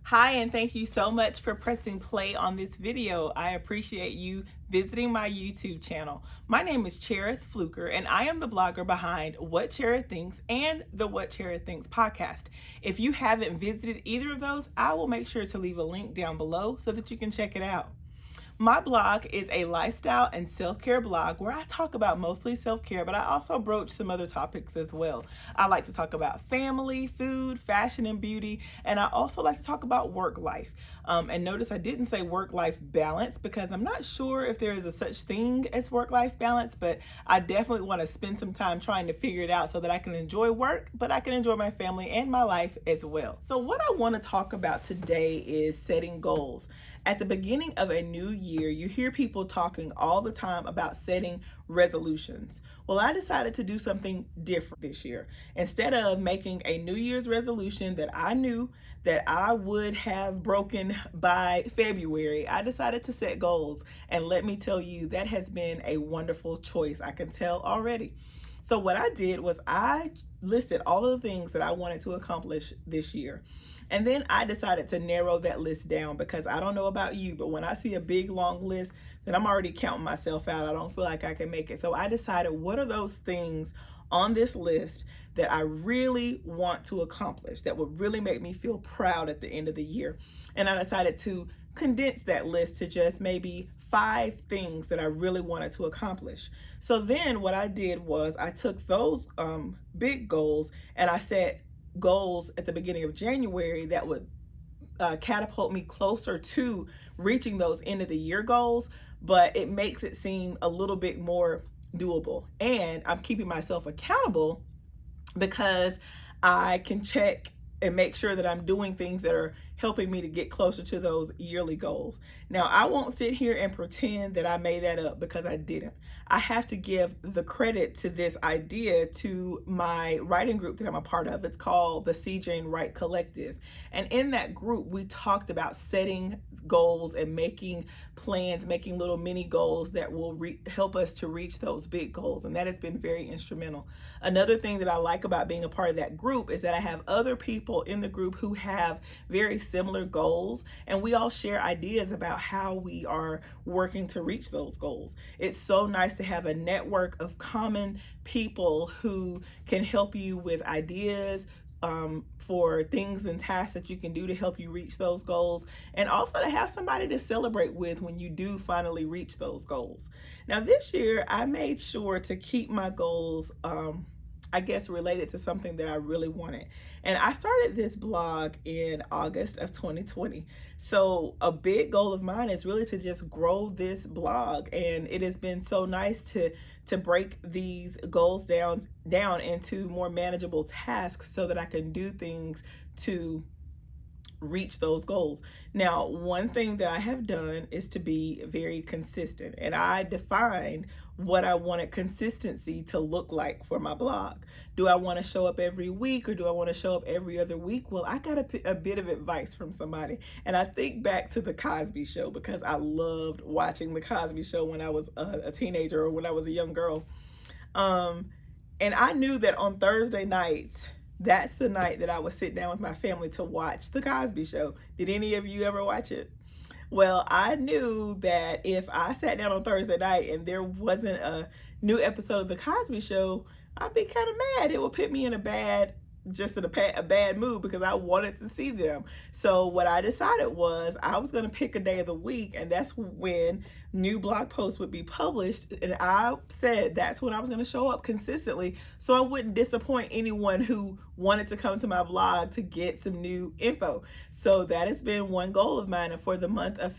Hi, and thank you so much for pressing play on this video. I appreciate you visiting my YouTube channel. My name is Cherith Fluker, and I am the blogger behind What Cherith Thinks and the What Cherith Thinks podcast. If you haven't visited either of those, I will make sure to leave a link down below so that you can check it out. My blog is a lifestyle and self-care blog where I talk about mostly self-care, but I also broach some other topics as well. I like to talk about family, food, fashion, and beauty, and I also like to talk about work life. And notice I didn't say work-life balance because I'm not sure if there is a such thing as work-life balance, but I definitely want to spend some time trying to figure it out so that I can enjoy work, but I can enjoy my family and my life as well. So what I want to talk about today is setting goals. At the beginning of a new year, you hear people talking all the time about setting resolutions. Well, I decided to do something different this year. Instead of making a New Year's resolution that I knew that I would have broken by February, I decided to set goals. And let me tell you, that has been a wonderful choice. I can tell already. So what I did was I listed all of the things that I wanted to accomplish this year. And then I decided to narrow that list down because I don't know about you, but when I see a big long list, then I'm already counting myself out. I don't feel like I can make it. So I decided, what are those things on this list that I really want to accomplish that would really make me feel proud at the end of the year? And I decided to condense that list to just maybe 5 things that I really wanted to accomplish. So then what I did was I took those big goals and I set goals at the beginning of January that would catapult me closer to reaching those end of the year goals, but it makes it seem a little bit more doable. And I'm keeping myself accountable because I can check and make sure that I'm doing things that are helping me to get closer to those yearly goals. Now, I won't sit here and pretend that I made that up because I didn't. I have to give the credit to this idea to my writing group that I'm a part of. It's called the C. Jane Wright Collective. And in that group, we talked about setting goals and making plans, making little mini goals that will help us to reach those big goals. And that has been very instrumental. Another thing that I like about being a part of that group is that I have other people in the group who have very similar goals, and we all share ideas about how we are working to reach those goals. It's so nice to have a network of common people who can help you with ideas for things and tasks that you can do to help you reach those goals, and also to have somebody to celebrate with when you do finally reach those goals. Now this year I made sure to keep my goals I guess related to something that I really wanted. And I started this blog in August of 2020. So a big goal of mine is really to just grow this blog. And it has been so nice to break these goals down into more manageable tasks so that I can do things to reach those goals. Now, one thing that I have done is to be very consistent, and I defined what I wanted consistency to look like for my blog. Do I want to show up every week or do I want to show up every other week? Well, I got a bit of advice from somebody, and I think back to the Cosby Show because I loved watching the Cosby Show when I was a teenager or when I was a young girl. And I knew that on Thursday nights, that's the night that I would sit down with my family to watch The Cosby Show. Did any of you ever watch it? Well, I knew that if I sat down on Thursday night and there wasn't a new episode of The Cosby Show, I'd be kind of mad. It would put me in a bad mood because I wanted to see them. So what I decided was I was going to pick a day of the week, and that's when new blog posts would be published. And I said that's when I was going to show up consistently so I wouldn't disappoint anyone who wanted to come to my blog to get some new info. So that has been one goal of mine. And for the month of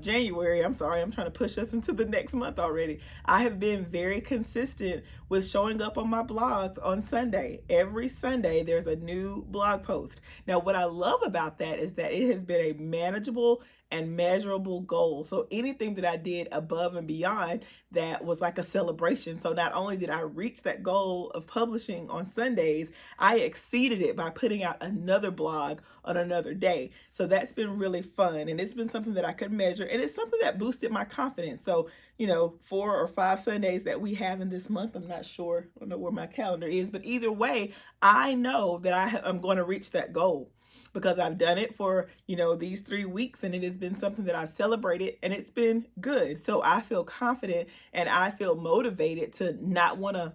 January, I'm trying to push us into the next month already. I have been very consistent with showing up on my blogs on Sunday. Every Sunday, there's a new blog post. Now, what I love about that is that it has been a manageable and measurable goal. So anything that I did above and beyond that was like a celebration. So not only did I reach that goal of publishing on Sundays, I exceeded it by putting out another blog on another day. So that's been really fun, and it's been something that I could measure, and it's something that boosted my confidence. So 4 or 5 Sundays that we have in this month, I'm not sure, I don't know where my calendar is, but either way, I know that I'm going to reach that goal. because I've done it for, these 3 weeks, and it has been something that I've celebrated, and it's been good. So I feel confident and I feel motivated to not want to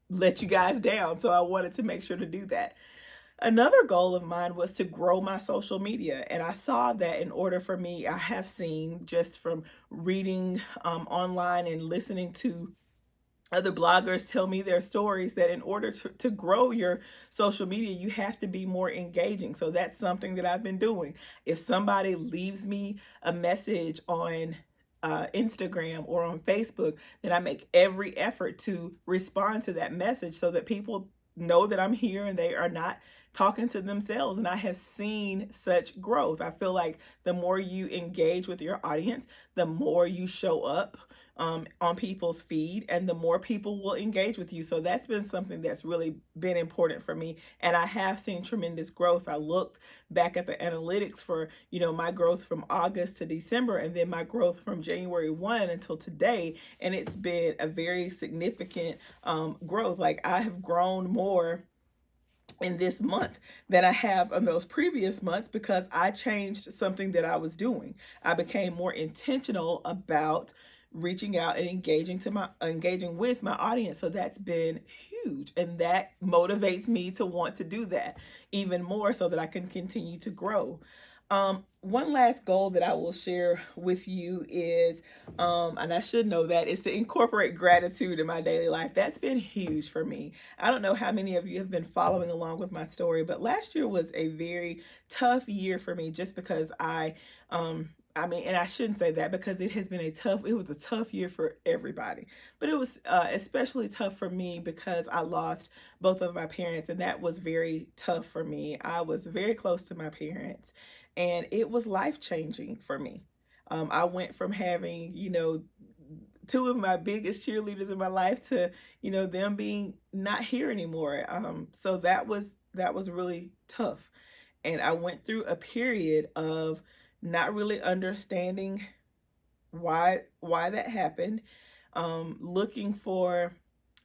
let you guys down. So I wanted to make sure to do that. Another goal of mine was to grow my social media. And I saw that in order for me, I have seen just from reading online and listening to other bloggers tell me their stories, that in order to grow your social media, you have to be more engaging. So that's something that I've been doing. If somebody leaves me a message on Instagram or on Facebook, then I make every effort to respond to that message so that people know that I'm here and they are not talking to themselves. And I have seen such growth. I feel like the more you engage with your audience, the more you show up on people's feed, and the more people will engage with you. So that's been something that's really been important for me. And I have seen tremendous growth. I looked back at the analytics for, my growth from August to December, and then my growth from January 1 until today. And it's been a very significant growth. Like, I have grown more in this month than I have in those previous months because I changed something that I was doing. I became more intentional about reaching out and engaging with my audience. So that's been huge, and that motivates me to want to do that even more so that I can continue to grow. One last goal that I will share with you is, and I should know that, is to incorporate gratitude in my daily life. That's been huge for me. I don't know how many of you have been following along with my story, but last year was a very tough year for me just because and I shouldn't say that because it was a tough year for everybody. But it was especially tough for me because I lost both of my parents, and that was very tough for me. I was very close to my parents, and it was life-changing for me. I went from having, two of my biggest cheerleaders in my life to, them being not here anymore. So that was really tough. And I went through a period of not really understanding why that happened, looking for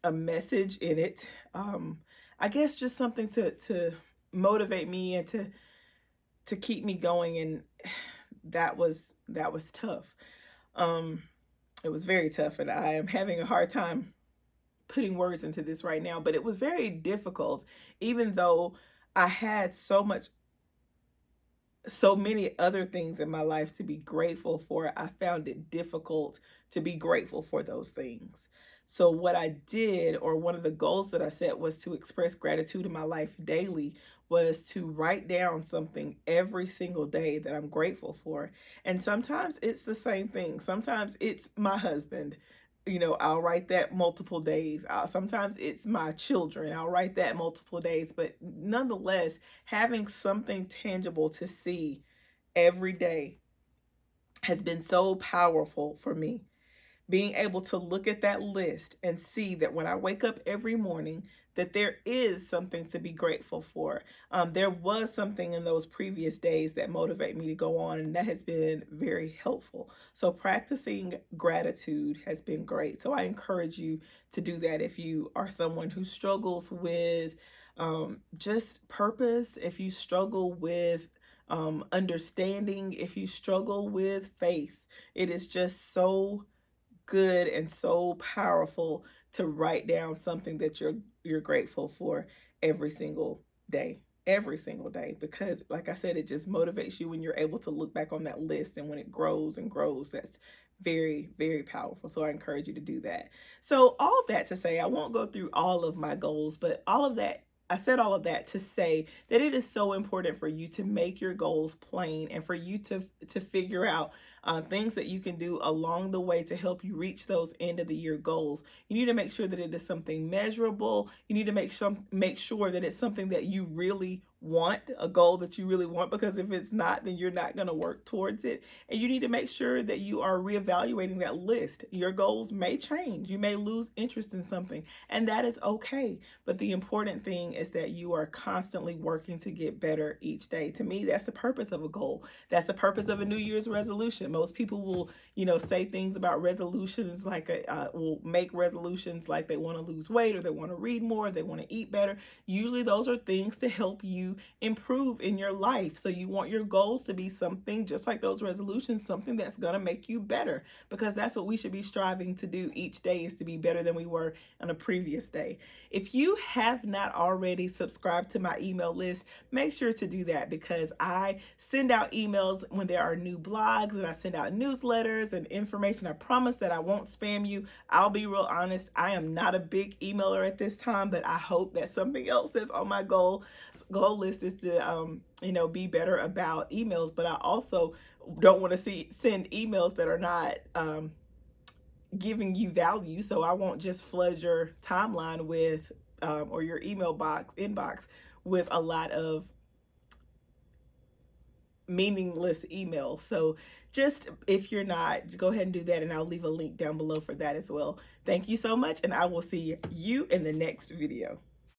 a message in it. I guess just something to motivate me and to keep me going, and that was tough. It was very tough, and I am having a hard time putting words into this right now, but it was very difficult. Even though I had so many other things in my life to be grateful for, I found it difficult to be grateful for those things. So what I did, or one of the goals that I set, was to express gratitude in my life daily, was to write down something every single day that I'm grateful for. And sometimes it's the same thing. Sometimes it's my husband. I'll write that multiple days. Sometimes it's my children. I'll write that multiple days. But nonetheless, having something tangible to see every day has been so powerful for me. Being able to look at that list and see that when I wake up every morning, that there is something to be grateful for. There was something in those previous days that motivate me to go on, and that has been very helpful. So practicing gratitude has been great. So I encourage you to do that if you are someone who struggles with just purpose, if you struggle with understanding, if you struggle with faith. It is just so good and so powerful to write down something that you're grateful for every single day. Because like I said, it just motivates you when you're able to look back on that list, and when it grows and grows, that's very, very powerful. So I encourage you to do that. So all that to say, I won't go through all of my goals, but I said all of that to say that it is so important for you to make your goals plain, and for you to figure out things that you can do along the way to help you reach those end of the year goals. You need to make sure that it is something measurable. You need to make sure that it's something that you really want, a goal that you really want, because if it's not, then you're not going to work towards it. And you need to make sure that you are reevaluating that list. Your goals may change. You may lose interest in something, and that is okay. But the important thing is that you are constantly working to get better each day. To me, that's the purpose of a goal. That's the purpose of a New Year's resolution. Most people will, say things about resolutions like will make resolutions like they want to lose weight or they want to read more, they want to eat better. Usually those are things to help you improve in your life. So you want your goals to be something just like those resolutions, something that's going to make you better, because that's what we should be striving to do each day, is to be better than we were on a previous day. If you have not already subscribed to my email list, make sure to do that, because I send out emails when there are new blogs, and I send out newsletters and information. I promise that I won't spam you. I'll be real honest, I am not a big emailer at this time, but I hope that something else that's on my goal list is to be better about emails. But I also don't want to send emails that are not giving you value. So I won't just flood your timeline with or your email inbox with a lot of meaningless emails. So just, if you're not, go ahead and do that, and I'll leave a link down below for that as well. Thank you so much, and I will see you in the next video.